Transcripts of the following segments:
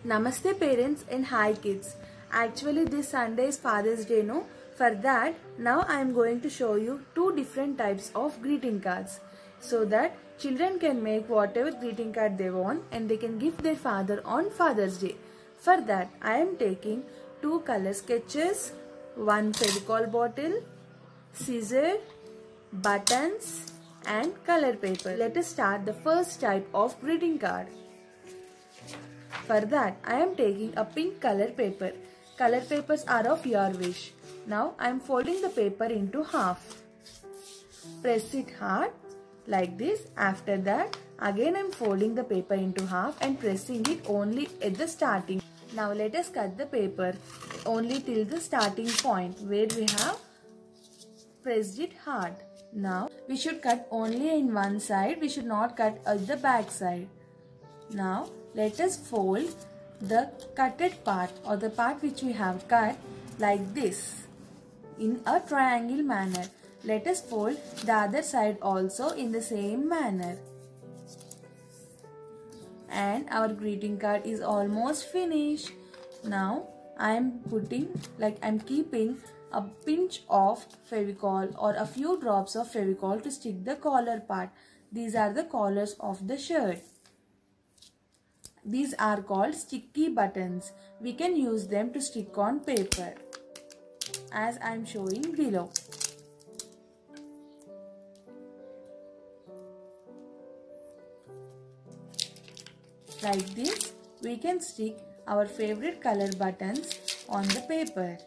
Namaste parents and hi kids. Actually this Sunday is Father's Day, no? For that, now I am going to show you two different types of greeting cards so that children can make whatever greeting card they want and they can give their father on Father's Day. For that, I am taking two color sketches, one Fevicol bottle, scissors, buttons and color paper. Let us start the first type of greeting card. For that, I am taking a pink color paper. Color papers are of your wish. Now, I am folding the paper into half. Press it hard like this. After that, again I am folding the paper into half and pressing it only at the starting. Now, let us cut the paper only till the starting point where we have pressed it hard. Now, we should cut only in one side. We should not cut at the back side. Now, let us fold the cutted part or the part which we have cut like this in a triangle manner. Let us fold the other side also in the same manner. And our greeting card is almost finished. Now, I am keeping a pinch of Fevicol or a few drops of Fevicol to stick the collar part. These are the collars of the shirt. These are called sticky buttons. We can use them to stick on paper as I am showing below. Like this, we can stick our favorite color buttons on the paper.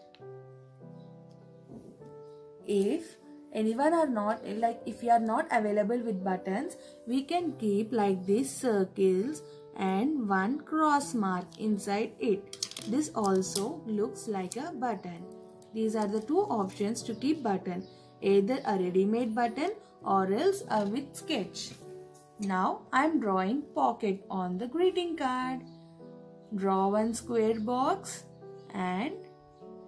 If anyone are not, if you are not available with buttons, we can keep like these circles and one cross mark inside it. This also looks like a button. These are the two options to keep button, either a ready-made button or else a with sketch. Now I am drawing pocket on the greeting card. Draw one square box and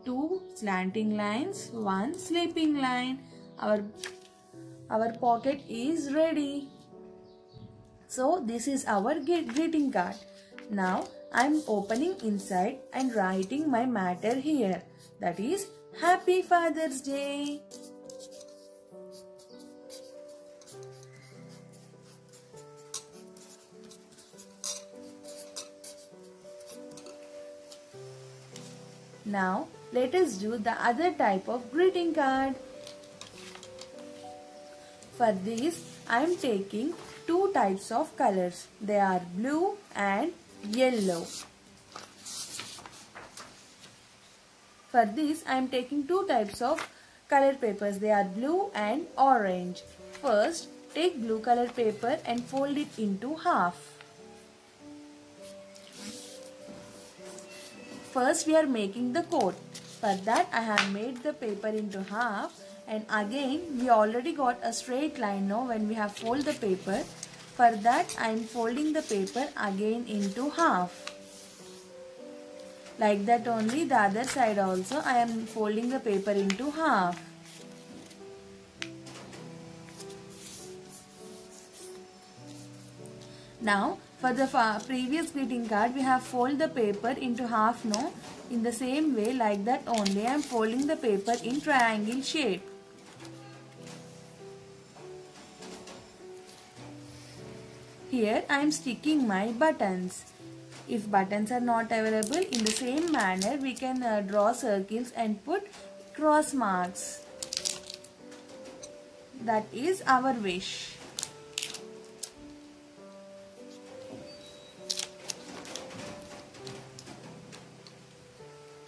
two slanting lines, one sleeping line. Our pocket is ready. So this is our greeting card. Now I am opening inside and writing my matter here. That is Happy Father's Day. Now let us do the other type of greeting card. For this I am taking two types of colors. They are blue and yellow. For this I am taking two types of color papers. They are blue and orange. First, take blue color paper and fold it into half. First we are making the coat. For that I have made the paper into half, and again we already got a straight line now when we have folded the paper. For that I am folding the paper again into half. Like that only the other side also I am folding the paper into half. Now for the previous greeting card we have folded the paper into half now. In the same way, like that only I am folding the paper in triangle shape. Here I am sticking my buttons. If buttons are not available, in the same manner we can draw circles and put cross marks. That is our wish.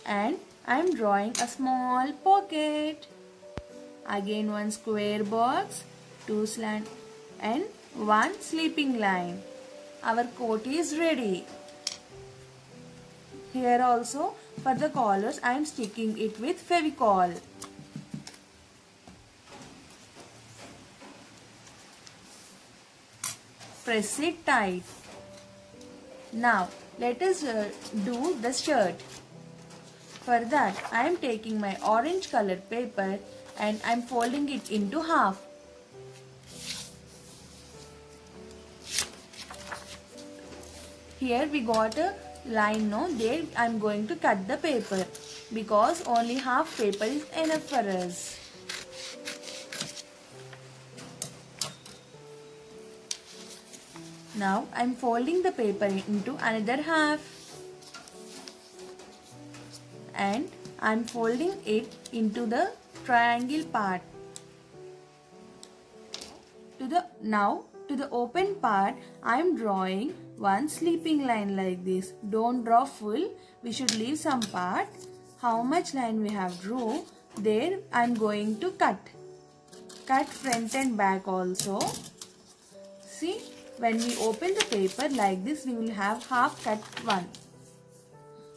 And I am drawing a small pocket. Again one square box, two slant and one sleeping line. Our coat is ready. Here also for the collars I am sticking it with Fevicol. Press it tight. Now let us do the shirt. For that I am taking my orange colored paper and I am folding it into half. Here we got line, no, there I am going to cut the paper because only half paper is enough for us. Now I am folding the paper into another half and I am folding it into the triangle part. To the open part, I am drawing one sleeping line like this. Don't draw full. We should leave some part. How much line we have drew, there I am going to cut. Cut front and back also. See, when we open the paper like this, we will have half cut one.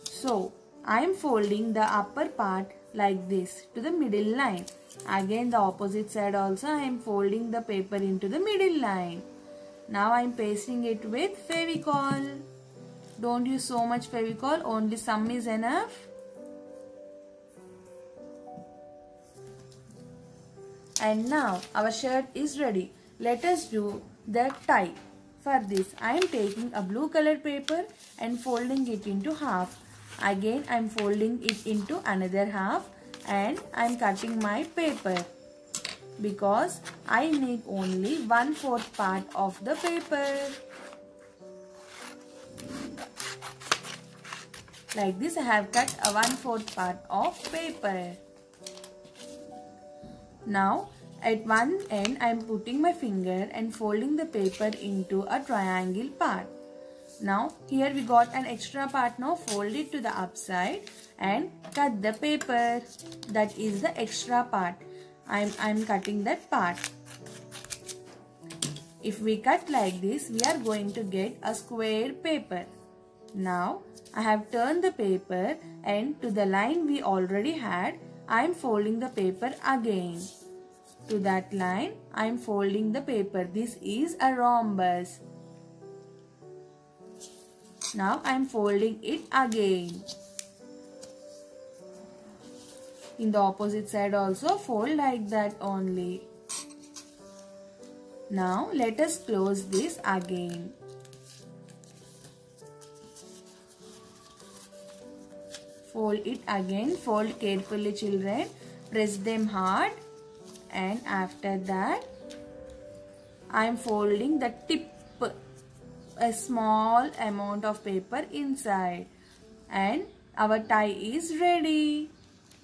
So, I am folding the upper part like this to the middle line. Again the opposite side also I am folding the paper into the middle line. Now I am pasting it with Fevicol. Don't use so much Fevicol, only some is enough. And now our shirt is ready. Let us do the tie. For this I am taking a blue color paper and folding it into half. Again I am folding it into another half and I am cutting my paper because I need only 1/4 part of the paper. Like this I have cut a 1/4 part of paper. Now at one end I am putting my finger and folding the paper into a triangle part. Now here we got an extra part. Now fold it to the upside and cut the paper. That is the extra part. I'm cutting that part. If we cut like this, we are going to get a square paper. Now I have turned the paper and to the line we already had, I am folding the paper again. To that line, I am folding the paper. This is a rhombus. Now I am folding it again. In the opposite side also fold like that only. Now let us close this again. Fold it again. Fold carefully, children. Press them hard. And after that, I am folding the tip, a small amount of paper inside, and our tie is ready.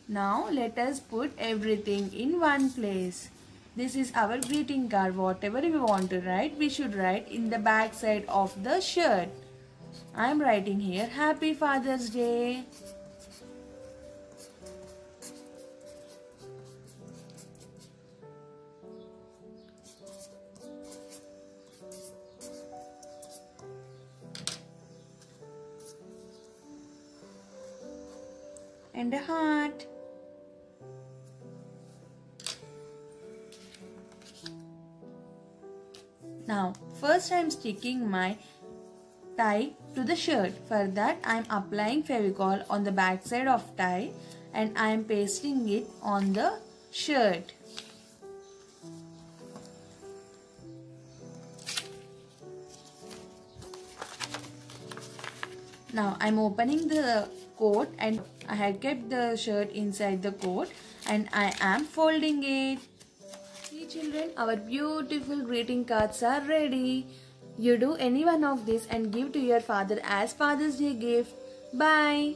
Now let us put everything in one place. This is our greeting card. Whatever we want to write, we should write in the back side of the shirt. I am writing here Happy Father's Day. And a heart. Now first I am sticking my tie to the shirt. For that I am applying Fevicol on the back side of tie and I am pasting it on the shirt. Now I am opening the coat and I have kept the shirt inside the coat and I am folding it. See children, our beautiful greeting cards are ready. You do any one of this and give to your father as Father's Day gift. Bye.